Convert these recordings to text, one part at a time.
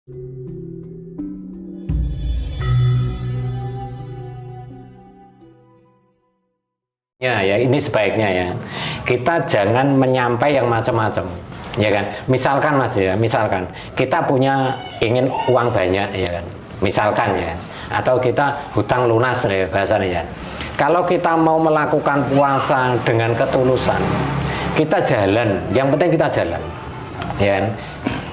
Ya, ini sebaiknya ya kita jangan menyampai yang macam-macam, ya kan? Misalkan Mas ya, misalkan kita ingin uang banyak, ya kan? Misalkan ya, atau kita hutang lunas ya bahasanya ya. Kalau kita mau melakukan puasa dengan ketulusan, kita jalan, yang penting kita jalan, ya kan?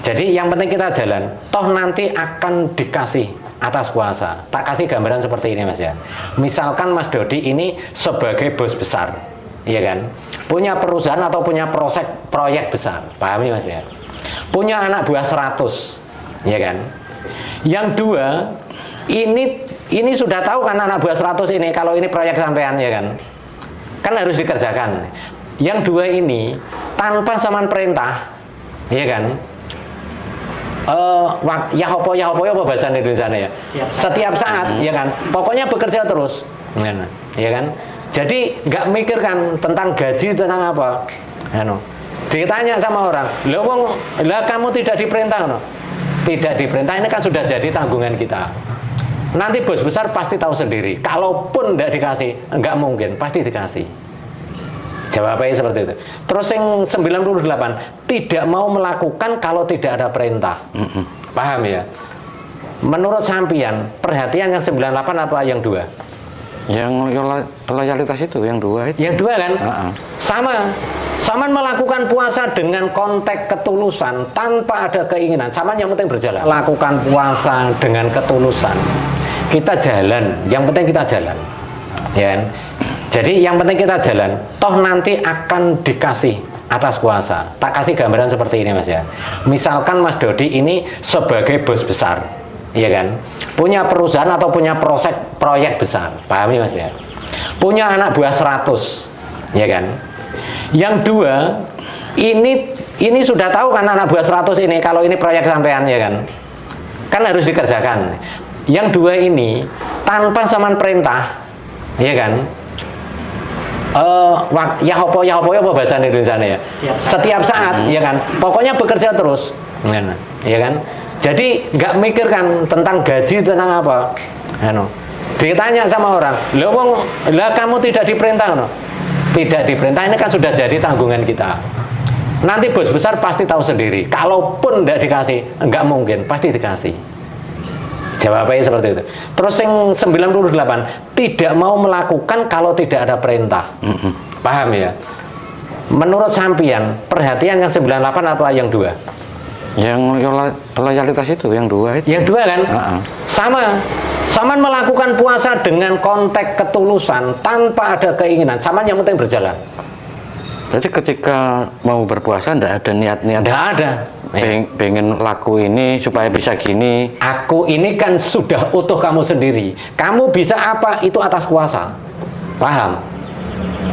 Jadi yang penting kita jalan, toh nanti akan dikasih atas puasa. Tak kasih gambaran seperti ini Mas ya. Misalkan Mas Dodi ini sebagai bos besar, ya kan, punya perusahaan atau punya proyek besar, pahami Mas ya, punya anak buah 100, ya kan. Yang dua ini sudah tahu kan anak buah 100 ini kalau ini proyek sampean, ya kan harus dikerjakan. Yang dua ini tanpa saman perintah, ya kan, ya apa bahasa Indonesia ya, setiap saat, ya kan, pokoknya bekerja terus, ya kan. Jadi nggak mikirkan tentang gaji, tentang apa, ditanya sama orang, lah kamu tidak diperintah, tidak diperintah, ini kan sudah jadi tanggungan kita. Nanti bos besar pasti tahu sendiri, kalaupun tidak dikasih, nggak mungkin, pasti dikasih. Jawabannya seperti itu. Terus yang 98 tidak mau melakukan kalau tidak ada perintah. Paham ya? Menurut sampian, perhatian yang 98 apa yang dua? Yang loyalitas itu, yang dua itu. Yang dua kan? Sama melakukan puasa dengan konteks ketulusan tanpa ada keinginan. Sama yang penting berjalan. Lakukan puasa dengan ketulusan. Kita jalan, yang penting kita jalan. Ya kan? Jadi yang penting kita jalan, toh nanti akan dikasih atas puasa. Tak kasih gambaran seperti ini Mas ya. Misalkan Mas Dodi ini sebagai bos besar, ya kan, punya perusahaan atau punya proyek besar, pahami Mas ya, punya anak buah 100, ya kan. Yang dua ini sudah tahu kan anak buah 100 ini kalau ini proyek sampean, ya kan harus dikerjakan. Yang dua ini tanpa saman perintah, ya kan, ya apa bahasa Indonesia ya, setiap saat, ya kan, pokoknya bekerja terus, ya kan. Jadi nggak mikirkan tentang gaji, tentang apa, ditanya sama orang, lah kamu tidak diperintah, tidak diperintah, ini kan sudah jadi tanggungan kita. Nanti bos besar pasti tahu sendiri, kalaupun tidak dikasih, nggak mungkin, pasti dikasih. Jawabannya seperti itu. Terus yang 98 tidak mau melakukan kalau tidak ada perintah. Paham ya? Menurut sampian, perhatian yang 98 apa yang dua? Yang loyalitas itu, yang dua itu. Yang dua kan? Sama melakukan puasa dengan konteks ketulusan tanpa ada keinginan. Sama yang penting berjalan. Berarti ketika mau berpuasa tidak ada niat-niat. Tidak ada. Pengen laku ini supaya bisa gini. Aku ini kan sudah utuh kamu sendiri. Kamu bisa apa itu atas kuasa. Paham?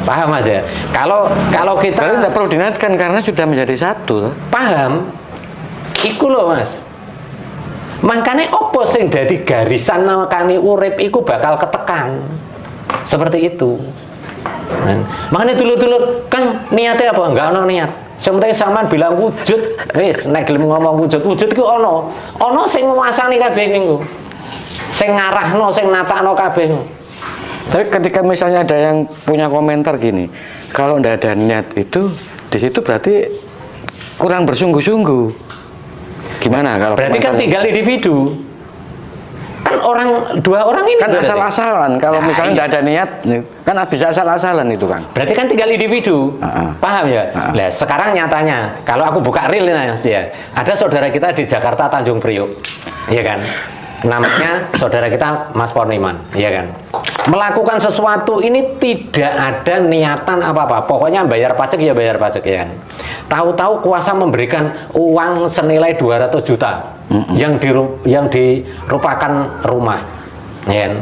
Paham Mas ya? Kalau kita tidak perlu diniatkan karena sudah menjadi satu. Paham? Iku loh Mas. Makanya opo sing dadi garisan makane urip iku bakal ketekan. Seperti itu. Makanya dulur-dulur kan niatnya apa? Enggak ono niat. Sementara sampean bilang wujud, wis nek gelem ngomong wujud ku ono sing nguasani kabeh niku. Sing ngarahno, sing natakno kabeh. Tapi ketika misalnya ada yang punya komentar gini, kalau ndak ada niat itu di situ berarti kurang bersungguh-sungguh. Gimana kalau berarti kan tinggal individu. Kan dua orang ini kan asal-asalan. Kalau misalnya nggak ada niat, kan bisa asal-asalan itu kan. Berarti kan tinggal individu. Paham ya? Nah, sekarang nyatanya, kalau aku buka real ini ya, ada saudara kita di Jakarta Tanjung Priok, ya kan? Namanya saudara kita Mas Porniman, ya kan? Melakukan sesuatu ini tidak ada niatan apa-apa. Pokoknya bayar pajak ya bayar pajak, ya kan? Tahu-tahu kuasa memberikan uang senilai 200 juta yang dirupakan rumah, ya kan?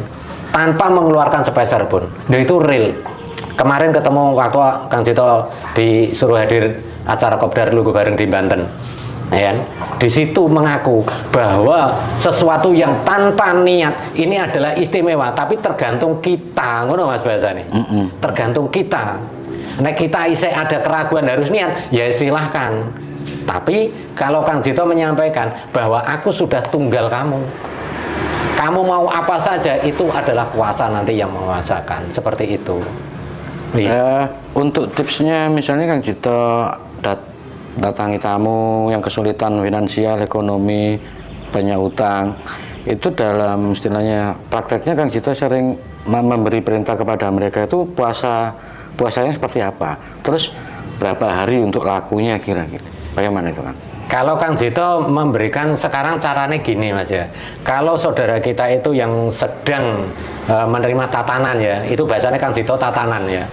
Tanpa mengeluarkan sepeser pun. Nah itu real. Kemarin ketemu waktu Kang Cito disuruh hadir acara Kopdar Lugu bareng di Banten, ya kan? Di situ mengaku bahwa sesuatu yang tanpa niat ini adalah istimewa, tapi tergantung kita, ngono Mas bahasane. Tergantung kita. Nek kita isih ada keraguan harus niat, ya silahkan. Tapi kalau Kang Jito menyampaikan bahwa aku sudah tunggal kamu, kamu mau apa saja itu adalah kuasa nanti yang menguasakan, seperti itu. Untuk tipsnya misalnya Kang Jito datangi tamu yang kesulitan finansial, ekonomi, banyak utang, itu dalam istilahnya prakteknya Kang Jito sering memberi perintah kepada mereka itu puasanya seperti apa, terus berapa hari untuk lakunya kira-kira bagaimana itu Kang? Kalau Kang Jito memberikan sekarang caranya gini Mas ya, kalau saudara kita itu yang sedang menerima tatanan ya, itu bahasanya Kang Jito tatanan ya,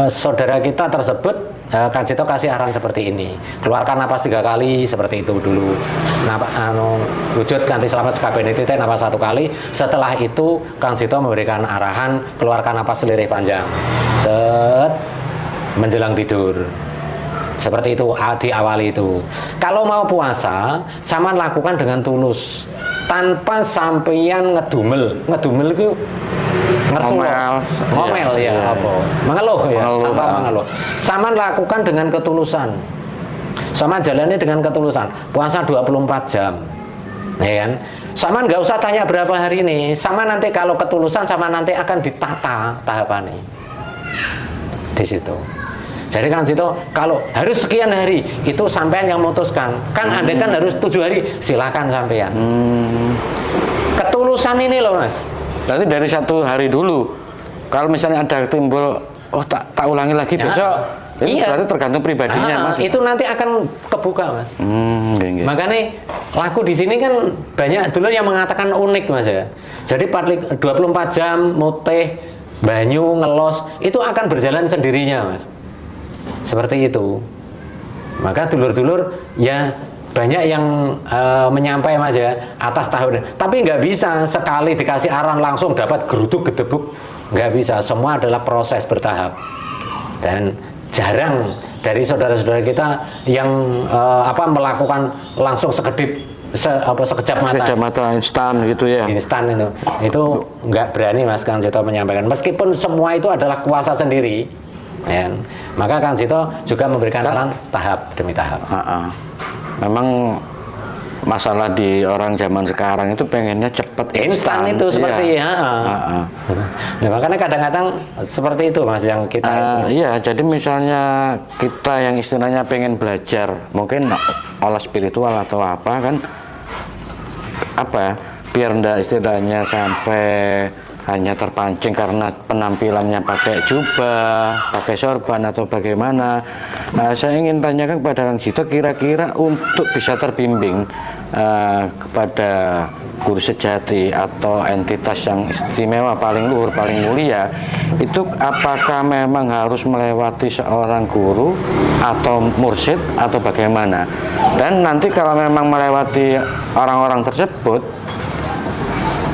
saudara kita tersebut Kang Jito kasih arahan seperti ini, keluarkan napas 3 kali seperti itu dulu, wujud kanthi selamat sekabeh titeh napas 1 kali. Setelah itu Kang Jito memberikan arahan keluarkan napas selirih panjang set menjelang tidur. Seperti itu diawali itu. Kalau mau puasa, sama lakukan dengan tulus, tanpa sampeyan ngedumel itu ngomel ya, apa? Mengeluh ya, tanpa mengeluh. Sama lakukan dengan ketulusan. Sama jalani dengan ketulusan. Puasa 24 jam. Ya kan? Sama nggak usah tanya berapa hari ini. Sama nanti kalau ketulusan sama nanti akan ditata tahapannya. Di situ. Jadi Kang Jito kalau harus sekian hari itu sampean yang memutuskan. Kang andai kan harus 7 hari, silakan sampean. Ketulusan ini loh Mas. Berarti dari 1 hari dulu. Kalau misalnya ada timbul, oh tak ulangi lagi besok. Itu berarti tergantung pribadinya Mas. Itu nanti akan kebuka Mas. Makanya laku di sini kan banyak dulu yang mengatakan unik Mas ya. Jadi 24 jam mutih, banyu, ngelos itu akan berjalan sendirinya Mas. Seperti itu. Maka dulur-dulur ya banyak yang menyampaikan Mas ya atas tahun. Tapi nggak bisa sekali dikasih arahan langsung dapat geruduk gedebuk, nggak bisa. Semua adalah proses bertahap. Dan jarang dari saudara-saudara kita yang melakukan langsung sekejap mata instan gitu ya. Instan itu nggak berani Mas Kang Jito menyampaikan. Meskipun semua itu adalah kuasa sendiri. Ya. Maka Kang Jito juga memberikan arahan tahap demi tahap. Memang masalah di orang zaman sekarang itu pengennya cepat instan itu seperti Nah, makanya kadang-kadang seperti itu Mas yang kita iya, jadi misalnya kita yang istilahnya pengen belajar mungkin olah spiritual atau apa kan biar ndak istilahnya sampai hanya terpancing karena penampilannya pakai jubah, pakai sorban atau bagaimana. Saya ingin tanyakan kepada Kang Jito, kira-kira untuk bisa terbimbing kepada guru sejati atau entitas yang istimewa, paling luhur, paling mulia, itu apakah memang harus melewati seorang guru atau mursyid atau bagaimana? Dan nanti kalau memang melewati orang-orang tersebut,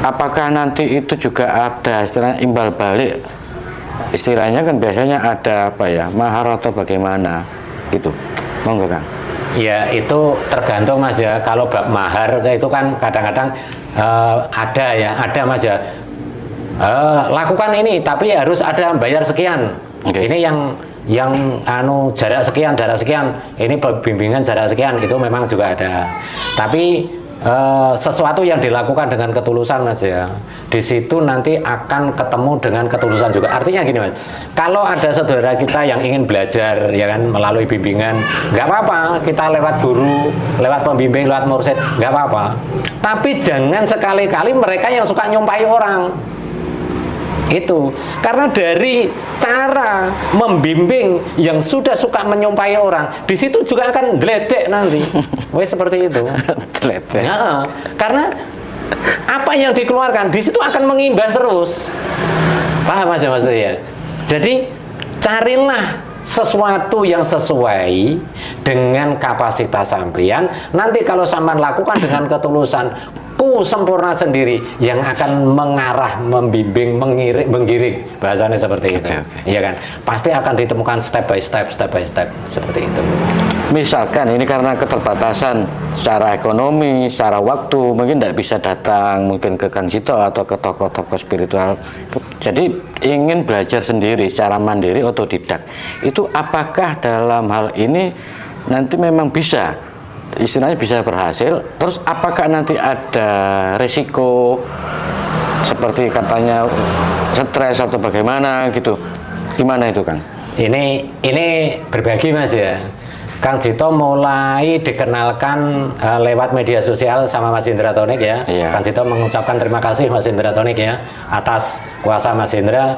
apakah nanti itu juga ada istilahnya imbal balik? Istilahnya kan biasanya ada mahar atau bagaimana gitu. Monggo Kang. Ya itu tergantung Mas ya. Kalau bab mahar itu kan kadang-kadang ada Mas ya. Lakukan ini tapi harus ada bayar sekian. Ini yang jarak sekian, ini bimbingan jarak sekian itu memang juga ada. Tapi sesuatu yang dilakukan dengan ketulusan Mas ya, di situ nanti akan ketemu dengan ketulusan juga. Artinya gini Mas, kalau ada saudara kita yang ingin belajar ya kan melalui bimbingan, nggak apa-apa kita lewat guru, lewat pembimbing, lewat mursyid, nggak apa-apa. Tapi jangan sekali-kali mereka yang suka nyumpahi orang. Itu karena dari cara membimbing yang sudah suka menyumpahi orang, di situ juga akan geledek nanti. Wes seperti itu. Geledek. Ya, karena apa yang dikeluarkan di situ akan mengimbas terus. Paham Mas maksudnya? Jadi carilah sesuatu yang sesuai dengan kapasitas sampean. Nanti kalau sampean lakukan dengan ketulusan, sempurna sendiri yang akan mengarah, membimbing, menggiring, bahasanya seperti itu. Iya kan? Pasti akan ditemukan step by step seperti itu. Misalkan ini karena keterbatasan secara ekonomi, secara waktu, mungkin tidak bisa datang mungkin ke Kang Jito atau ke tokoh-tokoh spiritual. Jadi ingin belajar sendiri secara mandiri, otodidak. Itu apakah dalam hal ini nanti memang bisa, istilahnya bisa berhasil, terus apakah nanti ada resiko seperti katanya stres atau bagaimana gitu, gimana itu Kang? Ini berbagi Mas ya. Kang Jito mulai dikenalkan lewat media sosial sama Mas Indra Tonik ya. Iya. Kang Jito mengucapkan terima kasih Mas Indra Tonik ya atas kuasa Mas Indra.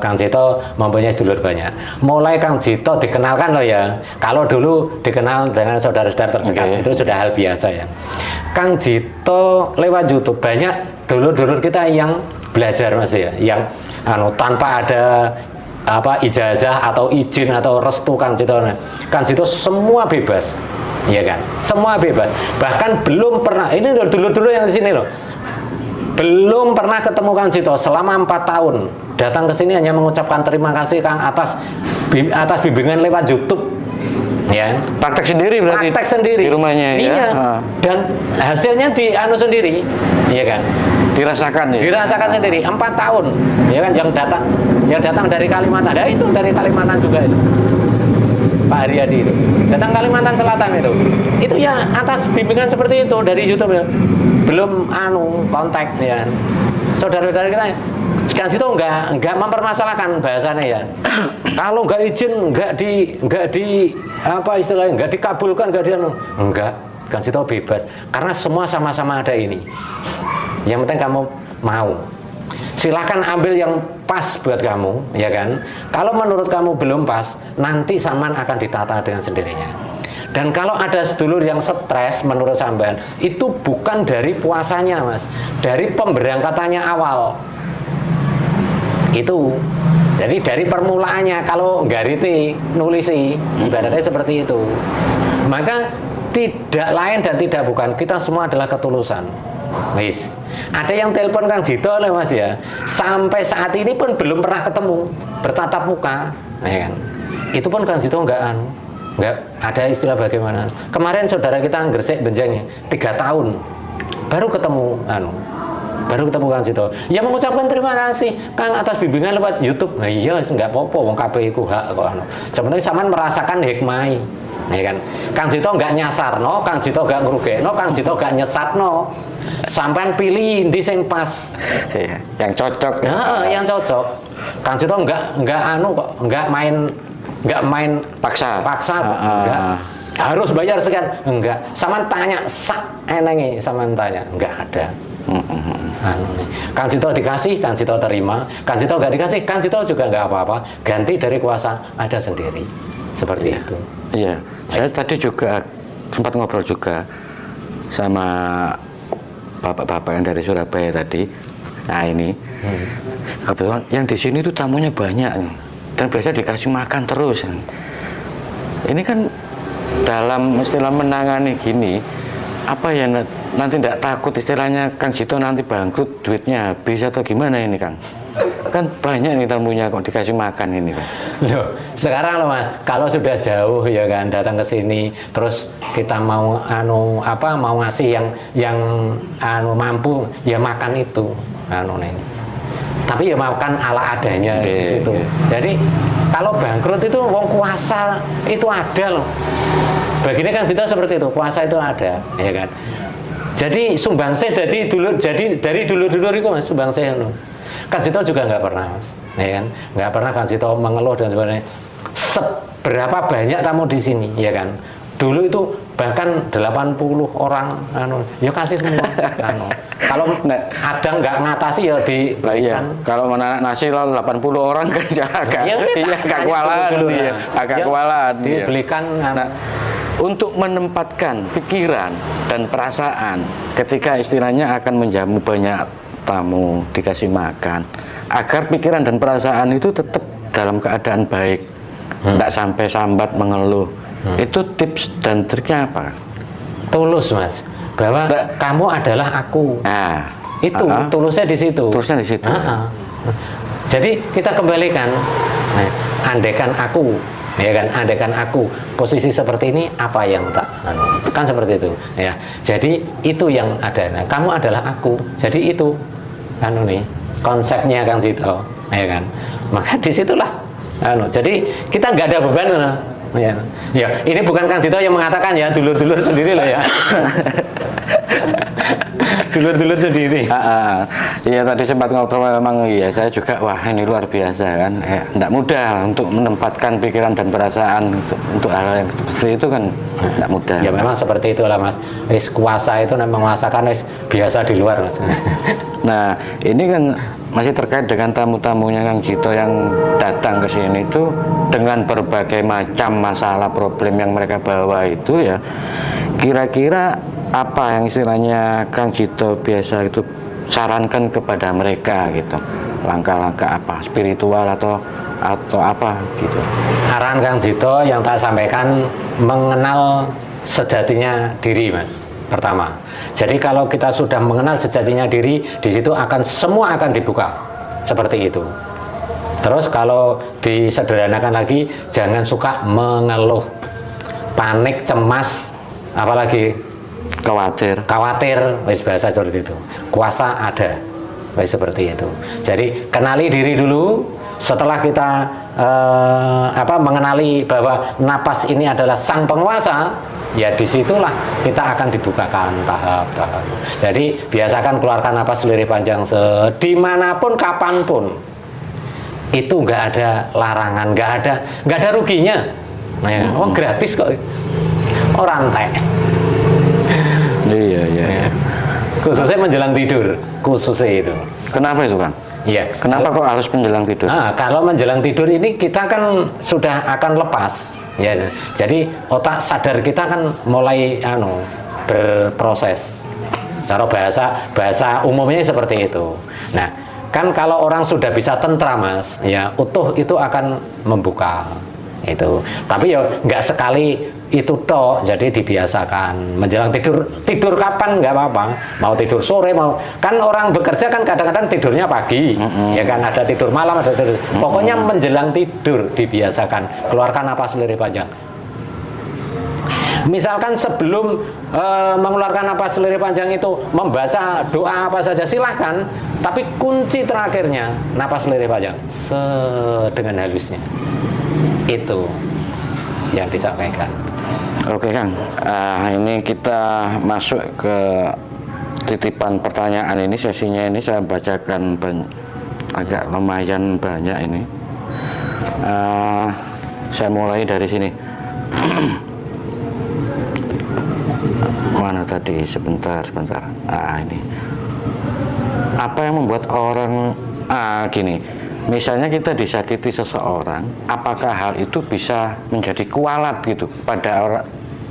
Kang Jito mempunyai sedulur banyak. Mulai Kang Jito dikenalkan loh ya. Kalau dulu dikenal dengan saudara-saudara terdekat itu sudah hal biasa ya. Kang Jito lewat YouTube banyak dulur-dulur kita yang belajar Mas ya, yang tanpa ada ijazah atau izin atau restu Kang Jito semua bebas, ya kan? Semua bebas. Bahkan belum pernah, ini dulu yang di sini loh, belum pernah ketemu Kang Jito selama 4 tahun. Datang ke sini hanya mengucapkan terima kasih Kang atas bimbingan lewat YouTube. Ya, Praktek sendiri berarti? Praktek sendiri Di rumahnya ya? Iya. Dan hasilnya sendiri, ya kan? Dirasakan ya? Dirasakan sendiri 4 tahun, ya kan? Yang datang dari Kalimantan, ada itu dari Kalimantan juga itu, Pak Haryadi itu datang Kalimantan Selatan itu ya atas bimbingan seperti itu dari YouTube ya. Belum kontak ya. Saudara-saudara kita Kang Jito enggak mempermasalahkan bahasanya ya. Kalau enggak izin, enggak di istilahnya enggak dikabulkan, enggak. Kang Jito bebas karena semua sama-sama ada ini. Yang penting kamu mau. Silakan ambil yang pas buat kamu, ya kan? Kalau menurut kamu belum pas, nanti sampean akan ditata dengan sendirinya. Dan kalau ada sedulur yang stres menurut sampean, itu bukan dari puasanya, Mas. Dari pemberangkatannya awal. Itu. Jadi dari permulaannya kalau ngariti, nulisi, ibaratnya seperti itu. Maka tidak lain dan tidak bukan, kita semua adalah ketulusan. Wis. Ada yang telepon Kang Jito loh Mas ya. Sampai saat ini pun belum pernah ketemu, bertatap muka, ya kan. Itu pun Kang Jito enggak ada istilah bagaimana. Kemarin saudara kita Gresik Benjangnya 3 tahun baru ketemu Kang Jito. Ya mengucapkan terima kasih Kang atas bimbingan lewat YouTube. Nah iya enggak apa-apa wong kabeh iku hak kok Sebenarnya sampean merasakan hikmah. Ya kan, Kang Jito nggak nyasarno, Kang Jito nggak ngerugekno, Kang Jito nggak nyesatno. Sampean pilih di sing pas, yang cocok. Nah, yang cocok. Kang Jito nggak main paksa, enggak. Harus bayar sekian, enggak. Sampean tanya sak enenge, sampean tanya, enggak ada. Kang Jito dikasih, Kang Jito terima. Kang Jito nggak dikasih, Kang Jito juga nggak apa-apa. Ganti dari kuasa ada sendiri. Seperti itu. Iya, saya tadi juga sempat ngobrol juga sama bapak-bapak yang dari Surabaya tadi. Nah ini, kebetulan yang di sini tuh tamunya banyak nih, dan biasa dikasih makan terus. Ini kan dalam istilah menangani gini, apa ya nanti tidak takut istilahnya Kang Jito nanti bangkrut, duitnya habis atau gimana ini Kang? Kan banyak nih tamunya kok dikasih makan ini kan. Loh, sekarang loh Mas, kalau sudah jauh ya kan datang ke sini terus kita mau mau ngasih yang mampu ya makan itu nih. Tapi ya makan ala adanya di situ. Jadi kalau bangkrut itu wong kuasa itu ada loh. Begini kan Jito seperti itu, kuasa itu ada, ya kan. Jadi sumbangsih dari dulu-dulu itu Mas sumbangsih Kang Jito juga nggak pernah, Mas, ya kan? Nggak pernah Kang Jito mengeluh dan sebagainya. Seberapa banyak tamu di sini, ya kan? Dulu itu bahkan 80 orang, ya kasih semua. Kalau ada nggak ngatasi ya diberikan. Kalau mana nasi lalu 80 orang kan agak kewalahan, agak kewalahan. Dibelikan. Nah, untuk menempatkan pikiran dan perasaan ketika istilahnya akan menjamu banyak tamu, dikasih makan, agar pikiran dan perasaan itu tetap dalam keadaan baik, tidak sampai sambat mengeluh. Itu tips dan triknya apa? Tulus Mas, bahwa kamu adalah aku. Nah, itu tulusnya di situ. Tulusnya di situ. Jadi kita kembalikan, andaikan aku, ya kan, andaikan aku posisi seperti ini, apa yang tak kan seperti itu ya. Jadi itu yang ada. Nah, kamu adalah aku, jadi itu konsepnya Kang Jito, ya kan. Maka disitulah jadi kita nggak ada beban Ya, ya, ini bukan Kang Jito yang mengatakan ya, dulur-dulur sendiri lah ya. Dulur-dulur sendiri. Iya tadi sempat ngobrol memang iya saya juga wah ini luar biasa kan. Tidak mudah untuk menempatkan pikiran dan perasaan untuk hal yang seperti itu kan tidak mudah. Ya memang seperti itulah Mas. Wis kuasa itu memang merasakan wis biasa di luar Mas. Nah ini kan masih terkait dengan tamu-tamunya Kang Jito yang datang ke sini itu dengan berbagai macam masalah problem yang mereka bawa itu ya. Kira-kira apa yang istilahnya Kang Jito biasa itu sarankan kepada mereka gitu, langkah-langkah apa spiritual atau apa gitu? Arahan Kang Jito yang tak sampaikan mengenal sejatinya diri Mas. Pertama, jadi kalau kita sudah mengenal sejatinya diri, di situ semua akan dibuka seperti itu. Terus kalau disederhanakan lagi, jangan suka mengeluh, panik, cemas, apalagi khawatir, wis bahasa seperti itu. Kuasa ada, wis seperti itu. Jadi kenali diri dulu. Setelah kita mengenali bahwa napas ini adalah sang penguasa, ya disitulah kita akan dibukakan tahap-tahap. Jadi biasakan keluarkan napas lirik panjang dimanapun, kapanpun. Itu nggak ada larangan, nggak ada ruginya. Oh gratis kok. Orang teh. Iya. Khususnya menjelang tidur, khususnya itu. Kenapa itu Kang? Iya. Kenapa kok harus menjelang tidur? Kalau menjelang tidur ini kita kan sudah akan lepas, ya. Jadi otak sadar kita kan mulai berproses. Cara bahasa umumnya seperti itu. Nah, kan kalau orang sudah bisa tentram Mas, ya utuh itu akan membuka itu. Tapi ya nggak sekali itu toh, jadi dibiasakan menjelang tidur kapan nggak apa-apa, mau tidur sore kan orang bekerja kan kadang-kadang tidurnya pagi, ya kan ada tidur malam ada tidur, pokoknya menjelang tidur dibiasakan keluarkan napas lirik panjang. Misalkan sebelum mengeluarkan napas lirik panjang itu membaca doa apa saja silahkan, tapi kunci terakhirnya napas lirik panjang dengan halusnya itu yang disampaikan. Oke Kang, ini kita masuk ke titipan pertanyaan ini, sesinya ini saya bacakan agak lumayan banyak ini. Saya mulai dari sini. Mana tadi? Sebentar. Ini. Apa yang membuat orang gini? Misalnya kita disakiti seseorang, apakah hal itu bisa menjadi kualat gitu pada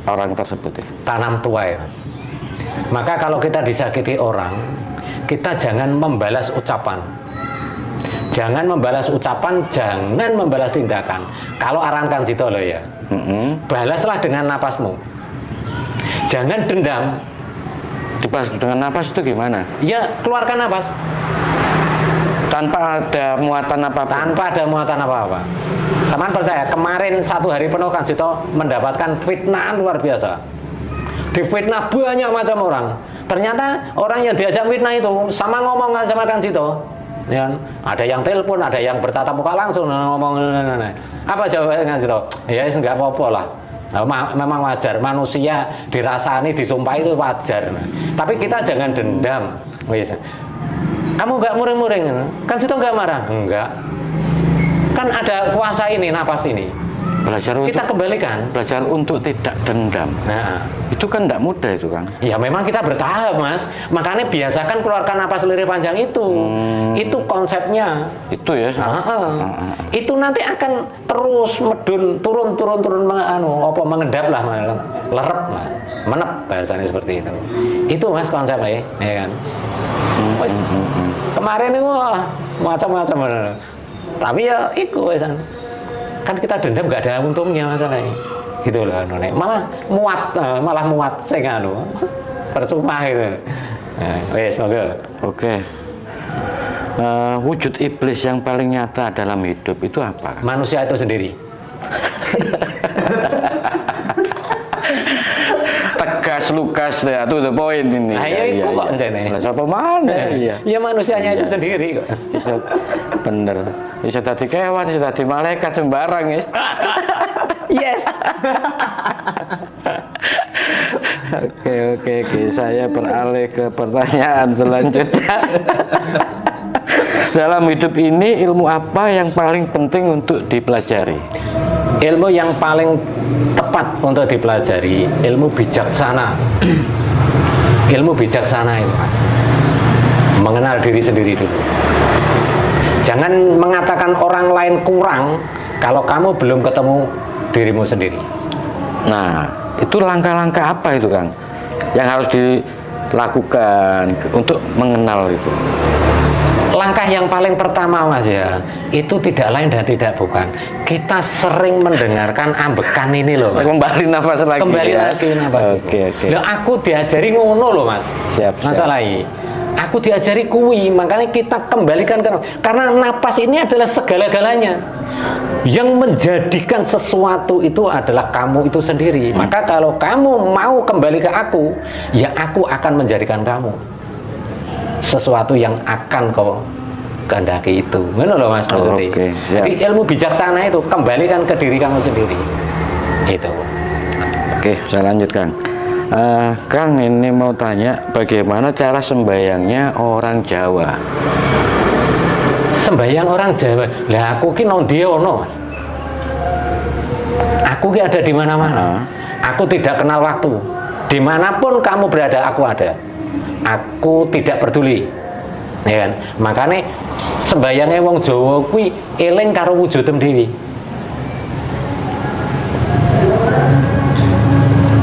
orang tersebut? Tanam tuai Mas. Maka kalau kita disakiti orang, kita jangan membalas ucapan. Jangan membalas ucapan, jangan membalas tindakan. Kalau arahan Kang Jito loh ya, balaslah dengan napasmu. Jangan dendam. Dibalas dengan napas itu gimana? Ya keluarkan napas. Tanpa ada muatan apa-apa. Samaan percaya, kemarin 1 hari penuh Kang Jito mendapatkan fitnahan luar biasa. Difitnah banyak macam orang. Ternyata orang yang diajak fitnah itu sama ngomong sama Kang Jito. Ya, ada yang telepon, ada yang bertatap muka langsung ngomong. Apa jawabannya Kang Jito? Ya enggak apa-apa lah. Memang wajar, manusia dirasani, disumpah itu wajar. Tapi kita jangan dendam. Kamu nggak muring-muring, kan Jito nggak marah? Enggak. Kan ada kuasa ini, napas ini. Kita kembalikan. Belajar untuk tidak dendam. Nah, itu kan tidak mudah itu Kang. Ya memang kita bertahap Mas. Makanya biasakan keluarkan napas lirik panjang itu. Itu konsepnya. Itu ya. Itu nanti akan terus medun, turun, mengendap lah, lerep lah, menep bahasanya seperti itu. Itu Mas konsepnya, ya kan. Kemarin itu macam-macam, tapi ya itu kan kita dendam gak ada untungnya masalahnya, gitu loh, malah muat saya percuma gitu. Semoga. Oke. Wujud iblis yang paling nyata dalam hidup itu apa? Manusia itu sendiri. Tegas Lukas ya, itu the point ini. Ayo kok njene. Lah sapa maneh? Ya manusianya itu sendiri kok. Bener. Bisa tadi kewan, bisa tadi malaikat sembarang, guys. Yes. Oke, saya beralih ke pertanyaan selanjutnya. Dalam hidup ini, ilmu apa yang paling penting untuk dipelajari? Ilmu yang paling tepat untuk dipelajari, ilmu bijaksana. Ilmu bijaksana itu, Mas. Mengenal diri sendiri dulu. Jangan mengatakan orang lain kurang kalau kamu belum ketemu dirimu sendiri. Nah, itu langkah-langkah apa itu, Kang, yang harus dilakukan untuk mengenal itu? Langkah yang paling pertama, Mas, ya, itu tidak lain dan tidak bukan. Kita sering mendengarkan ambekan ini loh, Mas. Kembali nafas lagi. Kembali ya? lagi nafas. Oke. Loh, aku diajari ngono loh, Mas. Siap. Masalahnya, aku diajari kui, makanya kita kembalikan karena napas ini adalah segala-galanya. Yang menjadikan sesuatu itu adalah kamu itu sendiri. Maka kalau kamu mau kembali ke aku, ya aku akan menjadikan kamu sesuatu yang akan kau kehendaki itu. Benar loh, Mas, maksudnya. Jadi ilmu bijaksana itu kembalikan ke diri kamu sendiri. Itu. Oke, saya lanjutkan. Kang, ini mau tanya, bagaimana cara sembayangnya orang Jawa? Sembayang orang Jawa. Lah aku ki nang ndi ono, Mas. Aku ki ada di mana-mana. Aku tidak kenal waktu. Dimanapun kamu berada, aku ada. Aku tidak peduli, ya kan? Makanya sembayangnya wong Jawa kuwi eling karo wujudem dhewe.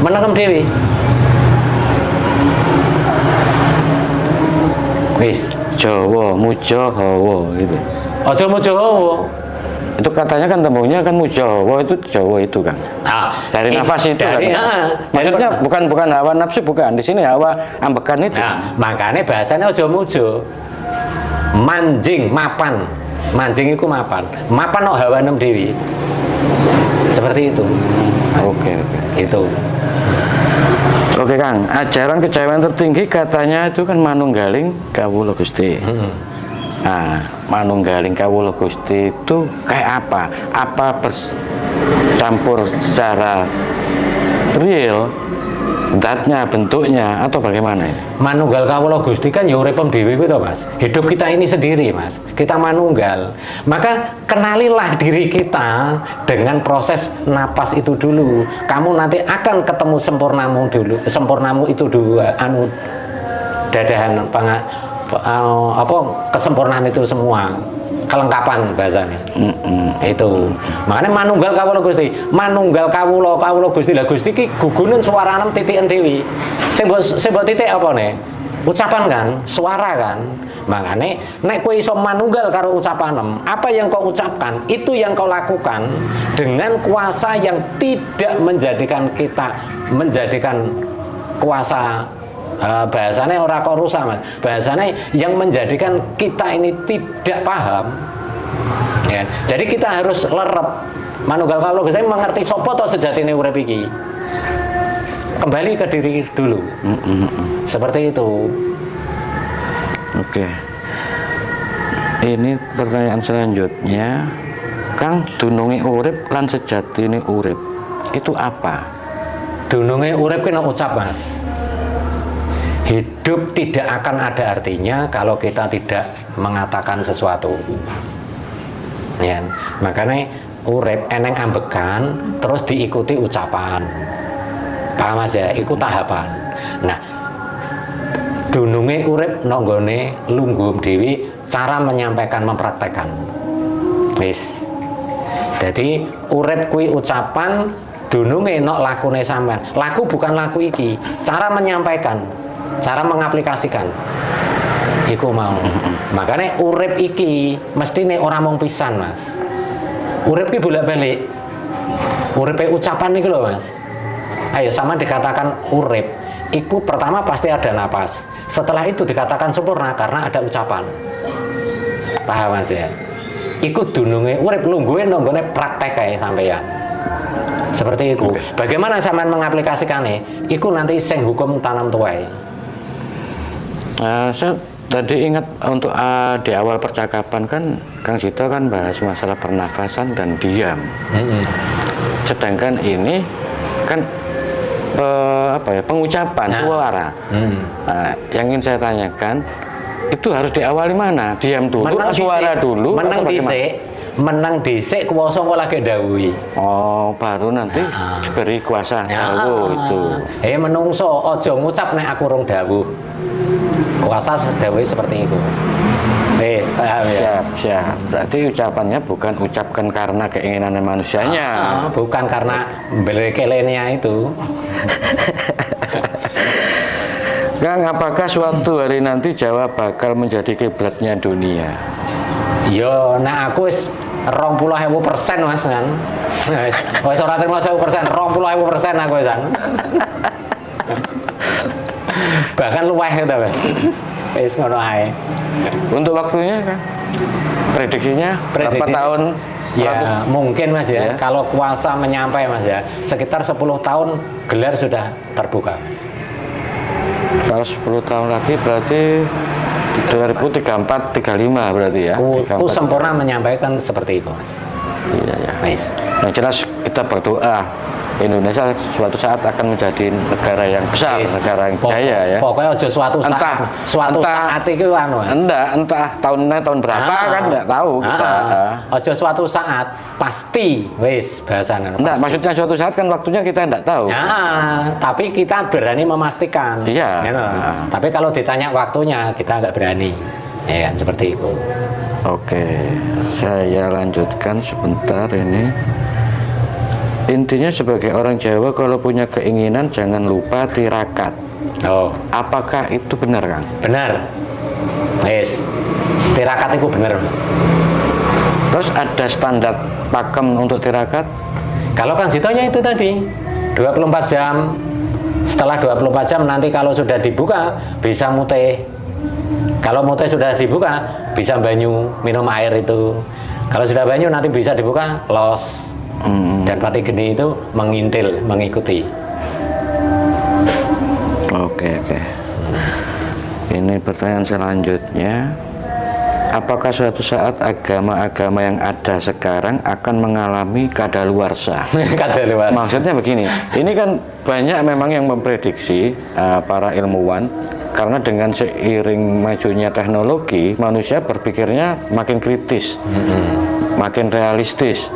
Menekem dhewe. Wis, Jawa, muja hawa gitu. aja muja hawa. Itu katanya kan tembungnya kan muja hawa, itu Jawa itu, Kang. Dari nafas itu dari, kan. Maksudnya bukan hawa nafsu, bukan. Di sini hawa ambekan itu. Nah, makanya bahasanya aja muja. Manjing, mapan. Manjing itu mapan. Mapan kok hawa nem dewi. Seperti itu. Oke. Itu. Oke, Kang, ajaran kejawen tertinggi katanya itu kan manunggaling kawula Gusti. Nah, manunggaling kawula Gusti itu kayak apa? Apa bercampur secara real, zatnya, bentuknya, atau bagaimana ini? Manunggal kawula Gusti kan ya uripem dhewe kuwi to, Mas. Hidup kita ini sendiri, Mas. Kita manunggal. Maka kenalilah diri kita dengan proses napas itu dulu. Kamu nanti akan ketemu sempurnamu dulu. Sempurnamu itu dulu dadahan kesempurnaan itu semua. Kelengkapan bahasanya. Itu. Makanya manunggal kawula Gusti. Manunggal kawula Gusti. Lah Gusti ki gugunen swaranem titiken dewi. Sing mbok titik apa nih? Ucapan kan, suara kan. Makanya nek kowe iso manunggal karo ucapanem, apa yang kau ucapkan itu yang kau lakukan dengan kuasa yang tidak menjadikan kuasa bahasanya orang kok rusak, Mas. Bahasanya yang menjadikan kita ini tidak paham, ya. Jadi kita harus lerep. Manunggal kawula Gusti mengerti sapa to sejatine urip iki. Kembali ke diri dulu. Seperti itu. Oke. Ini pertanyaan selanjutnya, Kang, dununge urip lan sejatine urip itu apa? Dununge urip ki nek ucap, Mas. Hidup tidak akan ada artinya kalau kita tidak mengatakan sesuatu. Ya, makanya urip eneng ambekan terus diikuti ucapan. Paham Mas ya? Ikut tahapan. Nah, dununge urip nonggone lunggum dewi cara menyampaikan mempraktekkan. Wis. Jadi urip kuwi ucapan, dununge nok lakune sampean. Laku bukan laku iki, cara menyampaikan. Cara mengaplikasikan iku mau. Makanya urip iki mestine ora mung pisan, Mas. Urip ki bolak-balik. Uripe ucapan iki lho, Mas. Ayo sama dikatakan urip. Iku pertama pasti ada napas. Setelah itu dikatakan sempurna karena ada ucapan. Paham, Mas ya? Iku dununge urip lungguhe nanggone praktek kae sampeyan. Seperti itu. Bagaimana sampean mengaplikasikannya? Iku nanti sing hukum tanam tuai. Saya tadi ingat untuk di awal percakapan kan Kang Jito kan bahas masalah pernafasan dan diam. sedangkan ini kan pengucapan suara. Nah, yang ingin saya tanyakan itu harus diawali mana? Diam dulu, suara dulu, menang dhisik kuwasa engko lagi dawuhi. Oh, baru nanti diberi kuasa dawuh itu. Menungso aja ngucap nek aku rung dawuh. Kuasa dawuhi seperti itu. Paham ya? Siap. Berarti ucapannya bukan ucapkan karena keinginan manusianya. Bukan karena belekelenya itu. Kang, apakah suatu hari nanti Jawa bakal menjadi kiblatnya dunia? Yo, nah aku wis 20.000% Mas kan. Wis ora terima 1.000%, 20.000% aku wisan. Bahkan luwih itu Mas. Wis ngono ae. Untuk waktunya kan? Prediksinya berapa tahun? Ya, mungkin Mas ya. Kalau kuasa menyampai Mas ya, sekitar 10 tahun gelar sudah terbuka. Kalau 10 tahun lagi berarti 2034, 35 berarti ya. Aku sempurna menyampaikan seperti itu Mas. Iya. Mas. Yang jelas kita berdoa Indonesia suatu saat akan menjadi negara yang besar, negara yang jaya ya. Pokoknya aja suatu saat itu anu. Entah tahun berapa kan enggak tahu kita. Aja suatu saat, pasti wis bahasane. Enggak, maksudnya suatu saat kan waktunya kita enggak tahu. Tapi kita berani memastikan. Iya. Tapi kalau ditanya waktunya kita enggak berani. Ya kan seperti itu. Oke, saya lanjutkan sebentar ini. Intinya sebagai orang Jawa kalau punya keinginan jangan lupa tirakat. Apakah itu benar, Kang? Benar. Yes. Tirakat itu benar, Mas. Terus ada standar pakem untuk tirakat? Kalau Kang Jitonya itu tadi 24 jam. Setelah 24 jam nanti kalau sudah dibuka bisa mutih. Kalau mutih sudah dibuka bisa banyu, minum air itu. Kalau sudah banyu nanti bisa dibuka los. Dan pati geni itu mengintil, mengikuti. Oke. Ini pertanyaan selanjutnya. Apakah suatu saat agama-agama yang ada sekarang akan mengalami kadaluarsa? Kadaluarsa. Maksudnya begini, ini kan banyak memang yang memprediksi para ilmuwan, karena dengan seiring majunya teknologi, manusia berpikirnya makin kritis, makin realistis.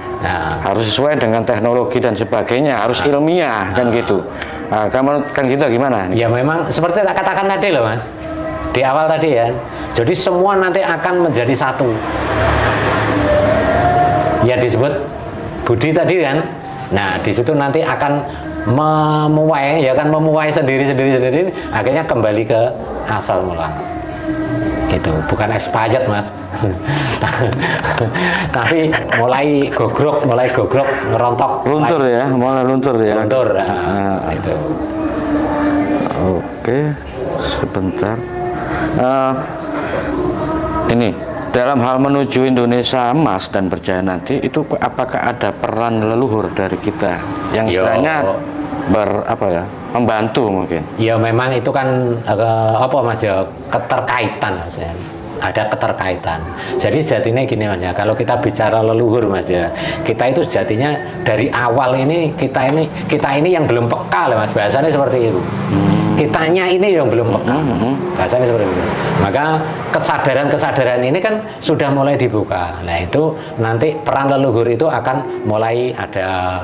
Harus sesuai dengan teknologi dan sebagainya, harus ilmiah kan gitu. Kamu Kang Gito gimana? Ya memang seperti tak katakan tadi loh Mas, di awal tadi ya. Jadi semua nanti akan menjadi satu. Ya disebut budi tadi kan. Nah di situ nanti akan memuai, ya kan memuai sendiri, akhirnya kembali ke asal mula. Gitu, bukan expired Mas. Tapi mulai gogrok, ngerontok, luntur ya, mulai luntur ya. Luntur. Itu. Oke, sebentar. Ini dalam hal menuju Indonesia emas dan berjaya nanti itu apakah ada peran leluhur dari kita yang istilahnya membantu mungkin? Ya memang itu kan Mas ya, keterkaitan Mas ya. Ada keterkaitan. Jadi sejatinya gini Mas ya, kalau kita bicara leluhur Mas ya, kita itu sejatinya dari awal ini kita ini yang belum peka lah Mas, bahasanya seperti itu. Kitanya ini yang belum peka, bahasanya seperti itu. Maka kesadaran ini kan sudah mulai dibuka. Nah itu nanti peran leluhur itu akan mulai ada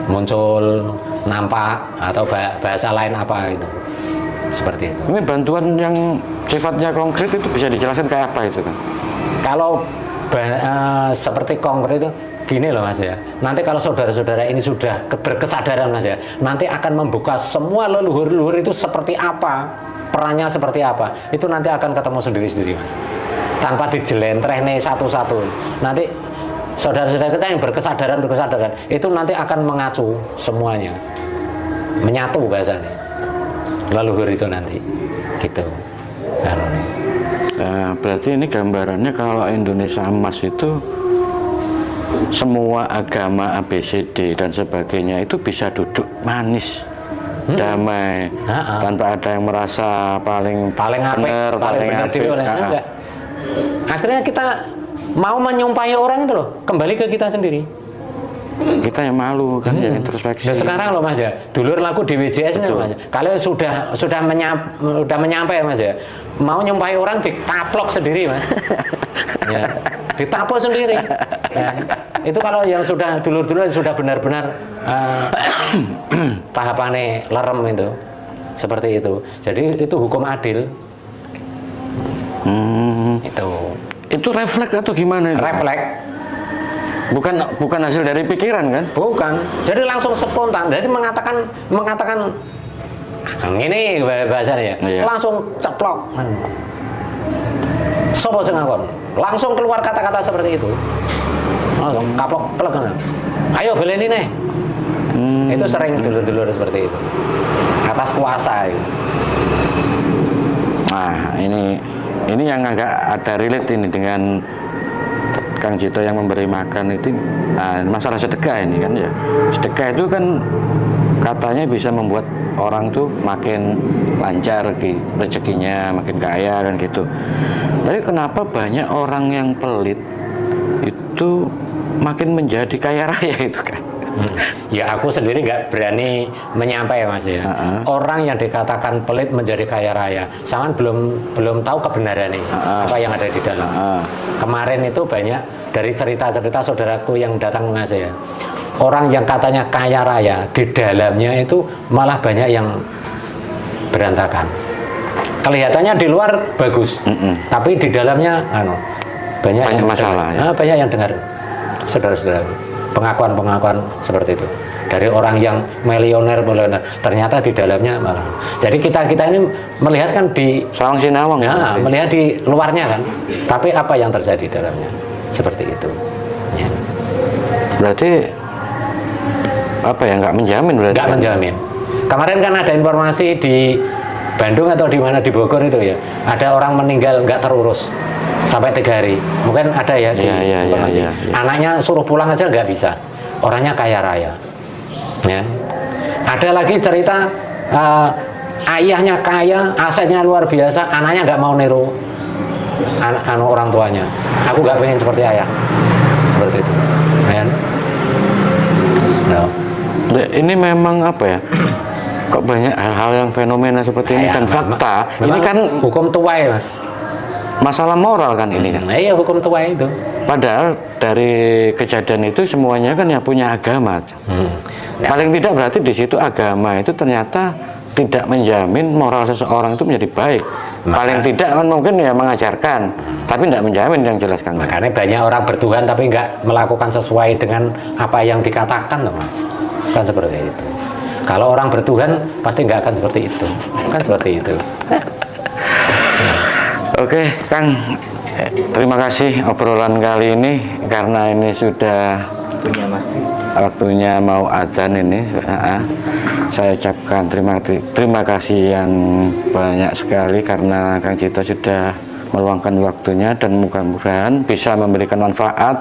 muncul, nampak, atau bahasa lain apa itu, seperti itu. Ini bantuan yang sifatnya konkret itu bisa dijelaskan kayak apa itu kan? Kalau seperti konkret itu gini loh Mas ya, nanti kalau saudara-saudara ini sudah berkesadaran Mas ya, nanti akan membuka semua leluhur itu seperti apa, perannya seperti apa, itu nanti akan ketemu sendiri-sendiri Mas, tanpa dijelentreh nih satu-satu. Nanti saudara-saudara kita yang berkesadaran itu nanti akan mengacu semuanya, menyatu bahasanya leluhur itu nanti gitu. Nah, berarti ini gambarannya kalau Indonesia emas itu semua agama ABCD dan sebagainya itu bisa duduk manis, damai, tanpa ada yang merasa paling benar, paling apik. Akhirnya kita mau menyumpahi orang itu loh, kembali ke kita sendiri. kita yang malu kan, ya introspeksi. Nah, sekarang loh Mas ya, dulur laku di WJS nih Mas. Kalau sudah menyampai Mas ya, mau nyumpahi orang ditaplok sendiri Mas. Ya, ditaplok sendiri. Ya. Itu kalau yang sudah dulur-dulur sudah benar-benar tahapannya lerem itu, seperti itu. Jadi itu hukum adil. Itu refleks atau gimana itu? Refleks. Bukan hasil dari pikiran kan? Bukan. Jadi langsung spontan. Jadi mengatakan ini bahasanya ya. Iya. Langsung ceplok. Sopo sing ngakon. Langsung keluar kata-kata seperti itu. Langsung kaplok plek. Ayo beleni nih. Itu sering dulur-dulur seperti itu. Atas kuasa itu. Nah, ini yang agak ada relate ini dengan Kang Jito yang memberi makan itu. Nah, masalah sedekah ini kan ya. Sedekah itu kan katanya bisa membuat orang tuh makin lancar rezekinya, makin kaya kan gitu. Tapi kenapa banyak orang yang pelit itu makin menjadi kaya raya itu kan? Ya aku sendiri nggak berani menyampaikan Mas ya. Orang yang dikatakan pelit menjadi kaya raya, sangat belum tahu kebenarannya apa yang ada di dalam. Kemarin itu banyak dari cerita-cerita saudaraku yang datang Mas ya. Orang yang katanya kaya raya, di dalamnya itu malah banyak yang berantakan. Kelihatannya di luar bagus, tapi di dalamnya banyak masalah. Ya. Banyak yang dengar, saudara-saudara. Pengakuan seperti itu dari orang yang milioner, ternyata di dalamnya malah. Jadi kita ini melihat kan di Sawang Sinawang ya, melihat di luarnya kan, tapi apa yang terjadi di dalamnya seperti itu. Ya. Berarti apa ya, nggak menjamin berarti? Nggak menjamin. Kemarin kan ada informasi di Bandung atau di mana di Bogor itu ya, ada orang meninggal nggak terurus sampai 3 hari. Mungkin ada ya di informasi. Anaknya suruh pulang aja nggak bisa. Orangnya kaya raya. Ya. Ada lagi cerita ayahnya kaya, asetnya luar biasa, anaknya nggak mau niru orang tuanya. Aku nggak pengen seperti ayah. Seperti itu. Ya. No. Ini memang apa ya? Kok banyak hal-hal yang fenomena seperti ini dan fakta. Ini kan hukum tuai Mas. Masalah moral kan ini kan. Iya, hukum tua itu. Padahal dari kejadian itu semuanya kan yang punya agama. Paling tidak berarti di situ agama itu ternyata tidak menjamin moral seseorang itu menjadi baik. Paling tidak kan mungkin ya mengajarkan, tapi tidak menjamin yang jelaskan. Makanya banyak orang bertuhan tapi nggak melakukan sesuai dengan apa yang dikatakan loh Mas. Kan seperti itu. Kalau orang bertuhan pasti nggak akan seperti itu. Kan seperti itu. Oke, Kang, terima kasih obrolan kali ini karena ini sudah waktunya mau adzan ini. Saya ucapkan terima kasih yang banyak sekali karena Kang Jito sudah meluangkan waktunya dan mudah-mudahan bisa memberikan manfaat